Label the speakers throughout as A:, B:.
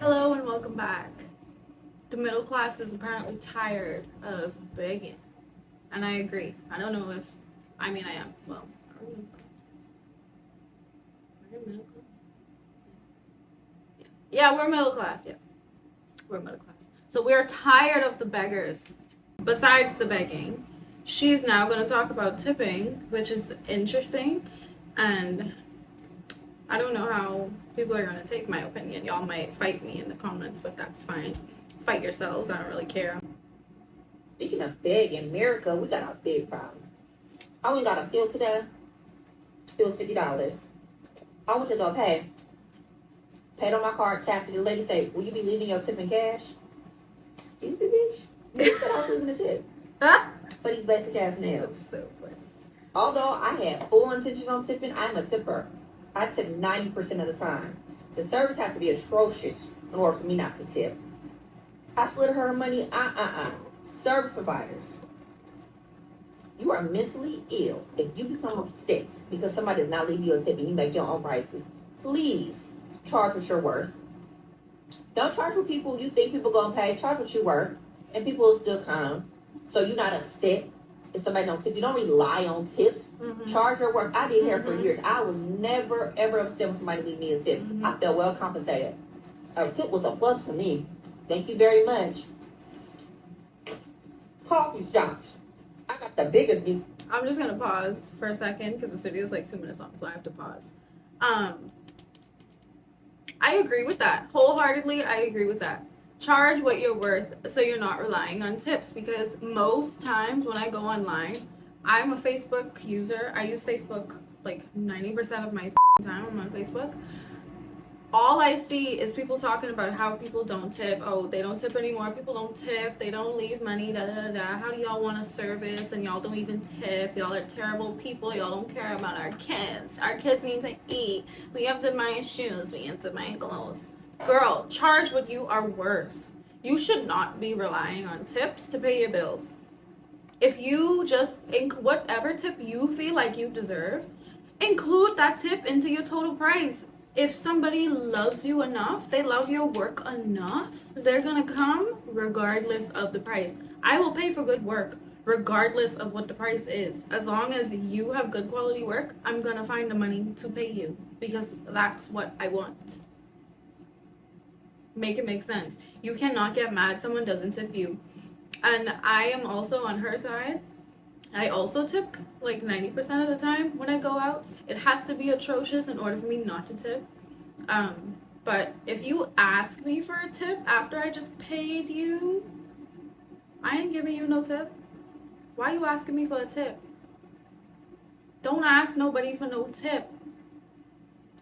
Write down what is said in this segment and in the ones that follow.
A: Hello and welcome back. The middle class is apparently tired of begging. And I agree. I don't know if, I mean, I am. Well, are we middle class? Yeah, we're middle class. Yeah, we're middle class. So we're tired of the beggars. Besides the begging, she's now going to talk about tipping, which is interesting. And I don't know how people are going to take my opinion. Y'all might fight me in the comments, but that's fine. Fight yourselves. I don't really care.
B: Speaking of big in America, we got a big problem. I went and got a field today. It was $50. I went to go pay. Paid on my card, tapped it. The lady said, "Will you be leaving your tip in cash?" Excuse me, bitch. You said I was leaving the tip. For these basic ass nails.
A: So funny.
B: Although I had full intention on tipping, I'm a tipper. I tip 90% of the time. The service has to be atrocious in order for me not to tip. I slid her money. Service providers. You are mentally ill if you become upset because somebody does not leave you a tip and you make your own prices. Please charge what you're worth. Don't charge what people you think people gonna pay. Charge what you're worth, and people will still come. So you're not upset if somebody don't tip. You don't rely on tips. Charge your worth. I did hair for years. I was never ever upset when somebody leave me a tip. I felt well compensated. A tip was a plus for me. Thank you very much. Coffee shops. I got the biggest beef.
A: I'm just gonna pause for a second because this video is like 2 minutes long, so I have to pause. I agree with that wholeheartedly. I agree with that. Charge what you're worth so you're not relying on tips, because most times when I go online, I'm a Facebook user. I use Facebook like 90% of my time. I'm on Facebook. All I see is people talking about how people don't tip. Oh, they don't tip anymore. People don't tip. They don't leave money. Da da da da. How do y'all want a service and y'all don't even tip? Y'all are terrible people. Y'all don't care about our kids. Our kids need to eat. We have to buy shoes. We have to buy clothes. Girl, charge what you are worth. You should not be relying on tips to pay your bills. If you just whatever tip you feel like you deserve, include that tip into your total price. If somebody loves you enough, they love your work enough, they're gonna come regardless of the price. I will pay for good work regardless of what the price is. As long as you have good quality work, I'm gonna find the money to pay you because that's what I want. Make it make sense. You cannot get mad someone doesn't tip you. And I am also on her side. I also tip like 90% of the time when I go out. It has to be atrocious in order for me not to tip. But if you ask me for a tip after I just paid you, I ain't giving you no tip. Why you asking me for a tip? Don't ask nobody for no tip.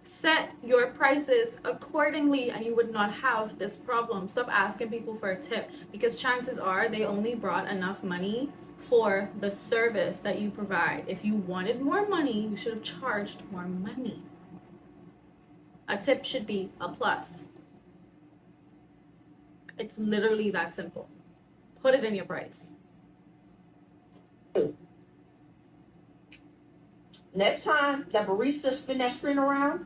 A: Set your prices accordingly and you would not have this problem. Stop asking people for a tip, because chances are they only brought enough money for the service that you provide. If you wanted more money, you should have charged more money. A tip should be a plus. It's literally that simple. Put it in your price.
B: Next time that barista spin that screen around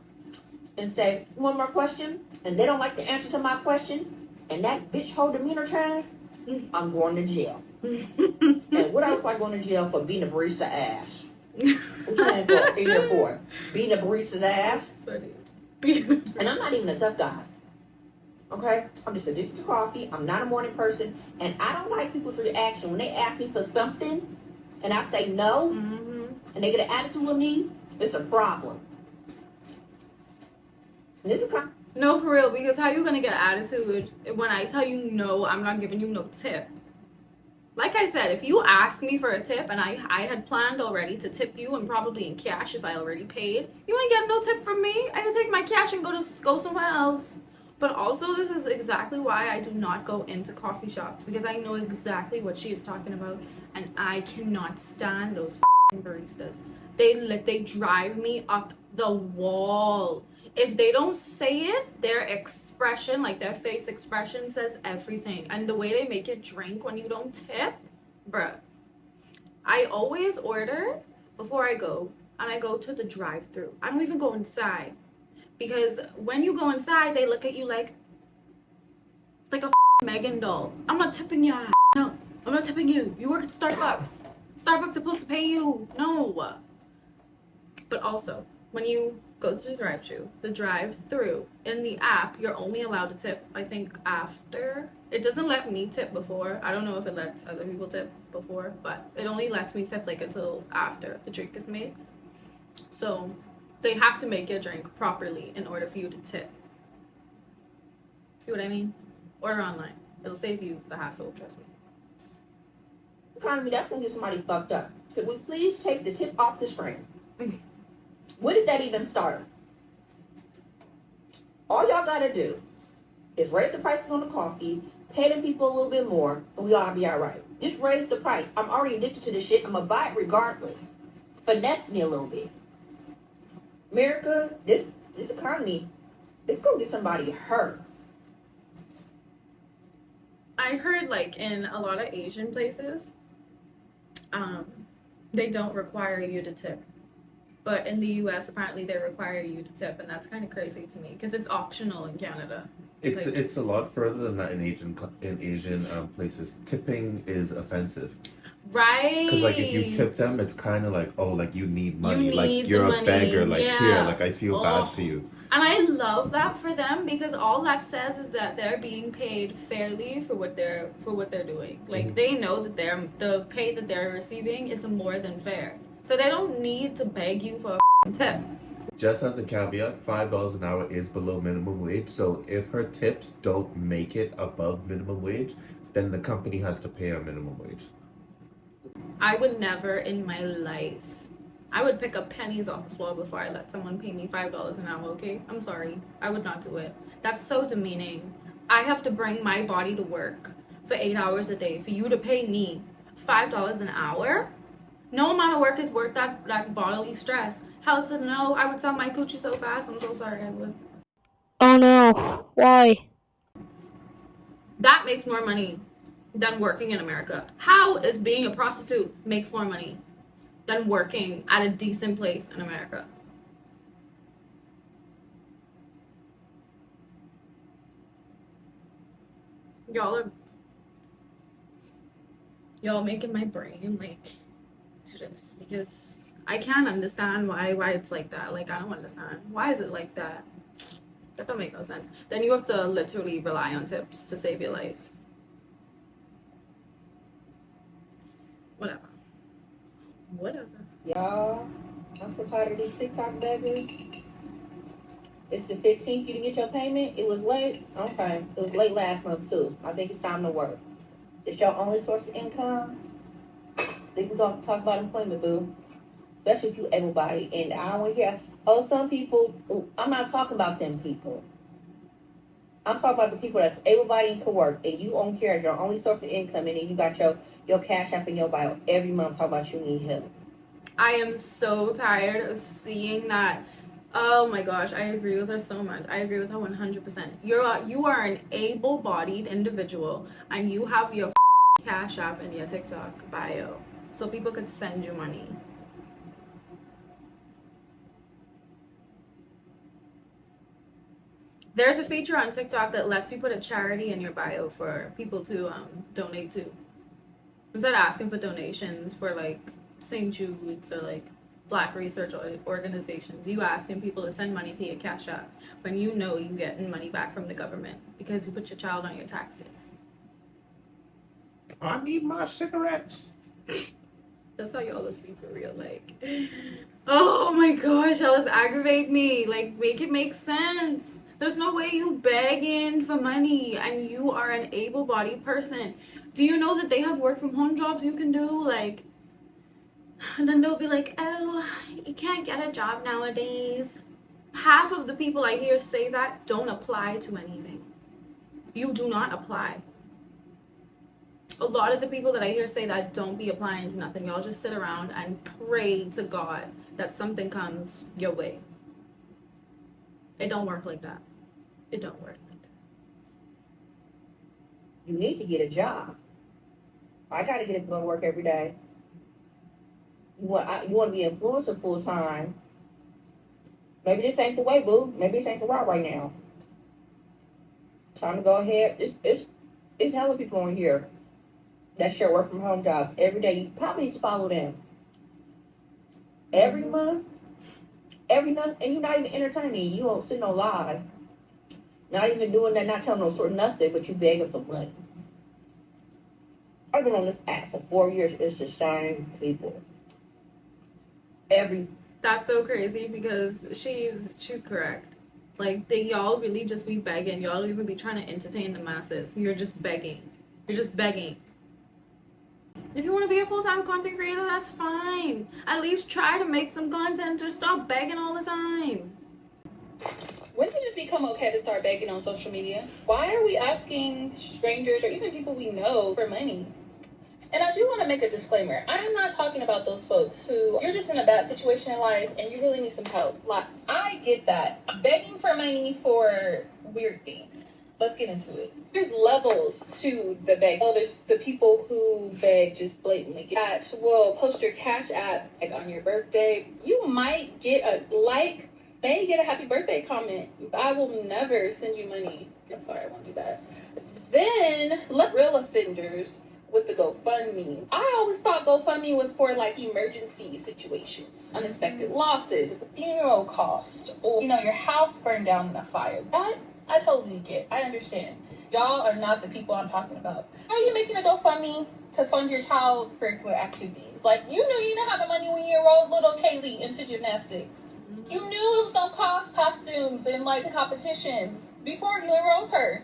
B: and say, "One more question," and they don't like the answer to my question, and that bitch whole demeanor change, I'm going to jail. And what I was like going to jail for being a barista ass. What you here for? Being a barista's ass? And I'm not even a tough guy. Okay? I'm just addicted to coffee. I'm not a morning person. And I don't like people's reaction. When they ask me for something and I say no, and they get an attitude with me, it's a problem. And this is
A: No, for real, because how you gonna get attitude when I tell you no, I'm not giving you no tip? Like I said, if you ask me for a tip and I had planned already to tip you, and probably in cash if I already paid, you ain't getting no tip from me. I can take my cash and go somewhere else. But also, this is exactly why I do not go into coffee shops, because I know exactly what she is talking about, and I cannot stand those baristas. They drive me up the wall. If they don't say it, their expression, like their face expression, says everything. And the way they make it drink when you don't tip, bruh. I always order before I go, and I go to the drive-thru. I don't even go inside, because when you go inside, they look at you like, like a Megan doll. I'm not tipping you. No, I'm not tipping you. You work at Starbucks. Starbucks supposed to pay you. No. But also, when you go to the drive-through in the app, you're only allowed to tip, I think, after. It doesn't let me tip before. I don't know if it lets other people tip before, but it only lets me tip like until after the drink is made. So they have to make your drink properly in order for you to tip. See what I mean? Order online. It'll save you the hassle, trust me.
B: Economy, that's gonna get somebody fucked up. Could we please take the tip off the screen? When did that even start? All y'all gotta do is raise the prices on the coffee, pay them people a little bit more, and we all be alright. Just raise the price. I'm already addicted to this shit. I'm gonna buy it regardless. Finesse me a little bit. America, this economy, it's gonna get somebody hurt.
A: I heard like in a lot of Asian places, they don't require you to tip. But in the US, apparently they require you to tip, and that's kind of crazy to me because it's optional in Canada.
C: It's a lot further than that in Asian places. Tipping is offensive.
A: Right.
C: Because like if you tip them, it's kind of like, oh, like you need money, like you're
A: the
C: a beggar,
A: money.
C: like
A: Yeah.
C: here, like I feel bad for you.
A: And I love that for them because all that says is that they're being paid fairly for what they're doing. Like they know that the pay that they're receiving is more than fair. So they don't need to beg you for a tip.
C: Just as a caveat, $5 an hour is below minimum wage. So if her tips don't make it above minimum wage, then the company has to pay her minimum wage.
A: I would never in my life. I would pick up pennies off the floor before I let someone pay me $5 an hour, okay? I'm sorry. I would not do it. That's so demeaning. I have to bring my body to work for 8 hours a day for you to pay me $5 an hour? No amount of work is worth that bodily stress. Hell to no, I would sell my coochie so fast. I'm so sorry, I would.
D: Oh no, why?
A: That makes more money than working in America. How is being a prostitute makes more money than working at a decent place in America? Y'all making my brain like do this because I can't understand why it's like that. Like I don't understand. Why is it like that? That don't make no sense. Then you have to literally rely on tips to save your life. Whatever.
B: Y'all, I'm so tired of these TikTok beggars. It's the 15th. You didn't get your payment? It was late? Okay. It was late last month, too. I think it's time to work. It's your only source of income? Then we gonna talk about employment, boo. Especially if you able-bodied. And I don't want to hear, oh, some people, I'm not talking about them people. I'm talking about the people that's able-bodied and can work, and you don't care, your only source of income, and then you got your cash app in your bio every month talking about you need help.
A: I am so tired of seeing that. Oh my gosh, I agree with her so much. I agree with her 100%. You are an able-bodied individual, and you have your cash app in your TikTok bio, so people could send you money. There's a feature on TikTok that lets you put a charity in your bio for people to donate to. Instead of asking for donations for like St. Jude's or like Black research organizations, you asking people to send money to your cash app when you know you're getting money back from the government because you put your child on your taxes.
C: I need my cigarettes.
A: That's how y'all is be for real. Like, oh my gosh, y'all is aggravate me. Like, make it make sense. There's no way you begging for money and you are an able-bodied person. Do you know that they have work from home jobs you can do? Like, and then they'll be like, oh, you can't get a job nowadays. Half of the people I hear say that don't apply to anything. You do not apply. A lot of the people that I hear say that don't be applying to nothing. Y'all just sit around and pray to God that something comes your way. It don't work like that. It don't work like that.
B: You need to get a job. I got to get up and go to work every day. You want to be an influencer full time. Maybe this ain't the way, boo. Maybe this ain't the route right now. Time to go ahead. It's hella people on here that share work from home jobs every day. You probably need to follow them. Every month, every month, and you're not even entertaining. You don't see no live. Not even doing that, not telling no sort of nothing, but you begging for money. I've been on this app for 4 years. It's the same people.
A: That's so crazy because she's correct. Like y'all really just be begging. Y'all don't even be trying to entertain the masses. You're just begging. You're just begging. If you want to be a full-time content creator, that's fine. At least try to make some content. Just stop begging all the time.
E: When did it become okay to start begging on social media? Why are we asking strangers or even people we know for money? And I do want to make a disclaimer. I am not talking about those folks who you're just in a bad situation in life and you really need some help. Like, I get that. Begging for money for weird things. Let's get into it. There's levels to the beg. Oh, there's the people who beg just blatantly. That will post your Cash App like on your birthday. You might get a like, may get a happy birthday comment. I will never send you money. I'm sorry, I won't do that. Then let real offenders with the GoFundMe. I always thought GoFundMe was for like emergency situations, unexpected losses, funeral costs, or your house burned down in a fire. That I totally get. I understand. Y'all are not the people I'm talking about. How are you making a GoFundMe to fund your child's curricular activities? Like, you knew you didn't have the money when you enrolled little Kaylee into gymnastics. You knew it was gonna cost costumes and like competitions before you enrolled her.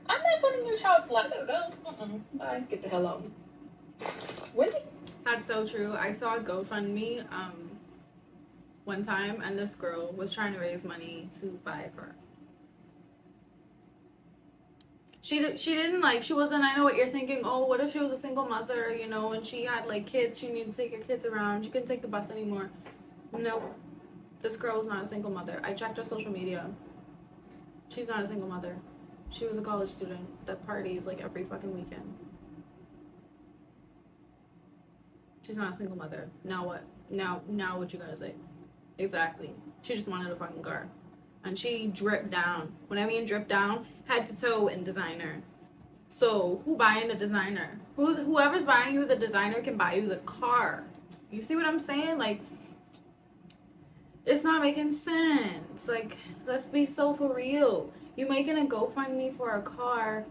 E: I'm not funding your child's life. I gotta go. Bye. Get the hell on.
A: That's so true. I saw a GoFundMe one time, and this girl was trying to raise money to buy a car. She wasn't, I know what you're thinking, oh, what if she was a single mother, and she had like kids, she needed to take her kids around, she couldn't take the bus anymore. No, this girl was not a single mother. I checked her social media. She's not a single mother. She was a college student that parties like every fucking weekend. She's not a single mother. Now what? Now what you gotta say? Exactly. She just wanted a fucking car. And she dripped down. When I mean drip down, head to toe in designer. So who buying the designer? Whoever's buying you the designer can buy you the car. You see what I'm saying? Like, it's not making sense. Like, let's be so for real. You making a GoFundMe for a car.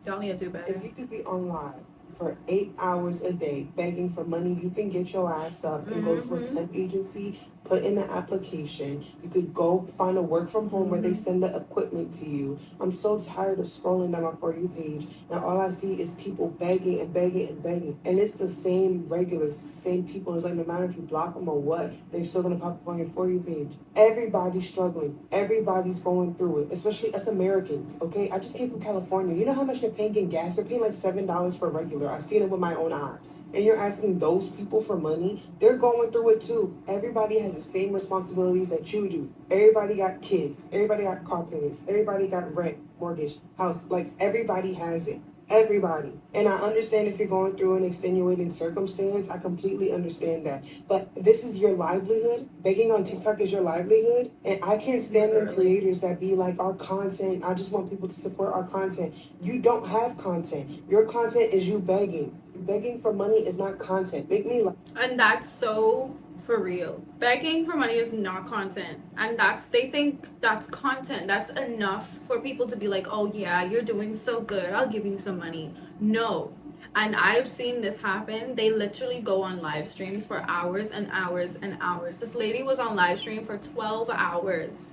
A: Y'all need to do better.
F: If you could be online for 8 hours a day begging for money, you can get your ass up and go to a temp agency, put in an application. You could go find a work from home where they send the equipment to you. I'm so tired of scrolling down my For You page and all I see is people begging and begging and begging. And it's the same regulars, the same people. It's like no matter if you block them or what, they're still gonna pop up on your For You page. Everybody's struggling. Everybody's going through it, especially us Americans, okay? I just came from California. You know how much they're paying in gas? They're paying like $7 for regular. I've seen it with my own eyes. And you're asking those people for money? They're going through it too. Everybody has the same responsibilities that you do. Everybody got kids. Everybody got car payments. Everybody got rent, mortgage, house. Like, everybody has it. Everybody. And I understand if you're going through an extenuating circumstance. I completely understand that. But this is your livelihood. Begging on TikTok is your livelihood. And I can't stand the creators that be like, our content, I just want people to support our content. You don't have content. Your content is you begging. Begging for money is not content. Make me laugh.
A: And that's so for real. Begging for money is not content. And they think that's content. That's enough for people to be like, oh yeah, you're doing so good, I'll give you some money. No. And I've seen this happen. They literally go on live streams for hours and hours and hours. This lady was on live stream for 12 hours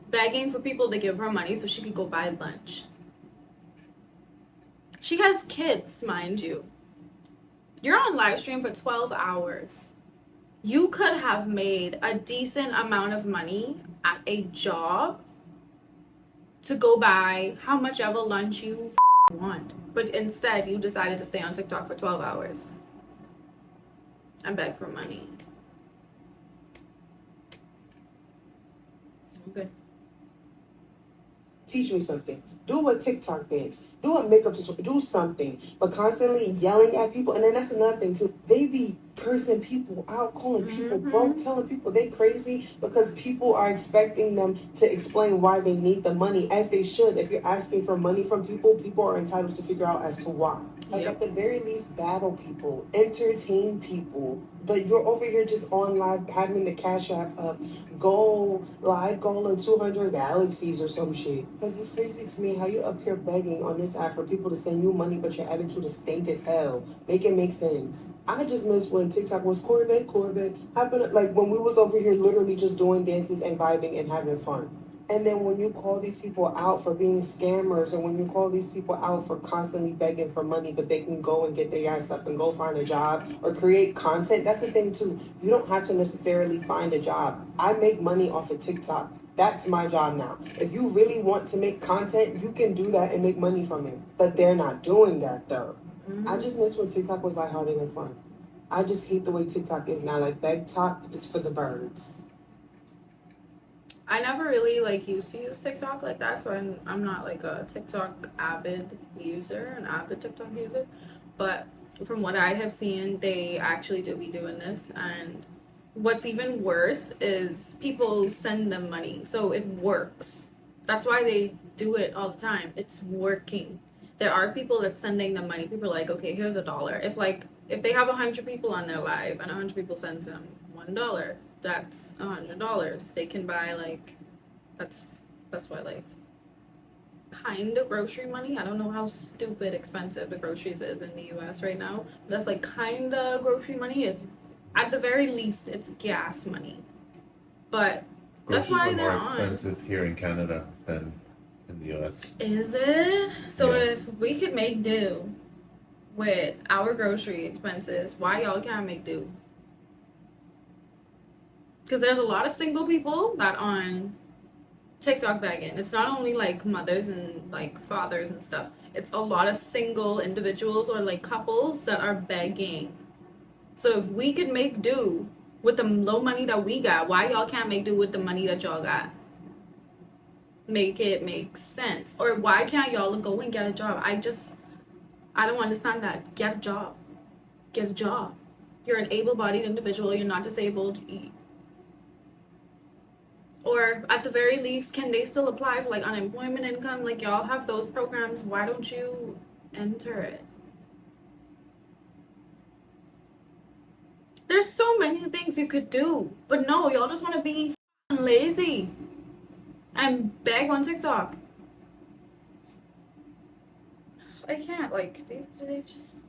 A: begging for people to give her money so she could go buy lunch. She has kids, mind you. You're on live stream for 12 hours. You could have made a decent amount of money at a job to go buy how much ever lunch you want. But instead, you decided to stay on TikTok for 12 hours and beg for money. Okay.
F: Teach me something. Do a TikTok dance. Do a makeup tutorial. Do something. But constantly yelling at people. And then that's another thing too. They be cursing people out, calling people
A: Mhm.
F: broke, telling people they crazy because people are expecting them to explain why they need the money, as they should. If you're asking for money from people, people are entitled to figure out as to why. Like,
A: Yep.
F: at the very least, battle people, entertain people. But you're over here just on live having the cash app up, live goal of 200 galaxies or some shit. Because it's crazy to me how you up here begging on this app for people to send you money, but your attitude is stink as hell. Make it make sense. I just miss when TikTok was Corvette. Happened like when we was over here literally just doing dances and vibing and having fun. And then when you call these people out for being scammers, or when you call these people out for constantly begging for money, but they can go and get their ass up and go find a job or create content. That's the thing too. You don't have to necessarily find a job. I make money off of TikTok. That's my job now. If you really want to make content, you can do that and make money from it. But they're not doing that though. I just miss when TikTok was lighthearted and fun. I just hate the way TikTok is now. Like, BegTalk is for the birds.
A: I never really like used to use TikTok like that, so I'm not like a TikTok avid user, an avid TikTok user. But from what I have seen, they actually do be doing this, and what's even worse is people send them money, so it works. That's why they do it all the time. It's working. There are people that's sending them money. People are like, okay, here's $1. If they have 100 people on their live and 100 people send them $1, that's $100. They can buy like that's why like kind of grocery money. I don't know how stupid expensive the groceries is in the US right now. That's like kind of grocery money. Is at the very least it's gas money. But that's
C: Groceries
A: why
C: are
A: they're
C: more
A: on.
C: expensive here in Canada than in the US.
A: Is it? So
C: Yeah.
A: if we could make do with our grocery expenses, why y'all can't make do? Because there's a lot of single people that on TikTok begging. It's not only like mothers and like fathers and stuff. It's a lot of single individuals or like couples that are begging. So if we could make do with the low money that we got, why y'all can't make do with the money that y'all got? Make it make sense. Or why can't y'all go and get a job? I don't understand that. Get a job. Get a job. You're an able-bodied individual. You're not disabled. Or at the very least, can they still apply for like unemployment income? Like y'all have those programs. Why don't you enter it? There's so many things you could do. But no, y'all just want to be lazy and beg on TikTok. I can't. Like, they just...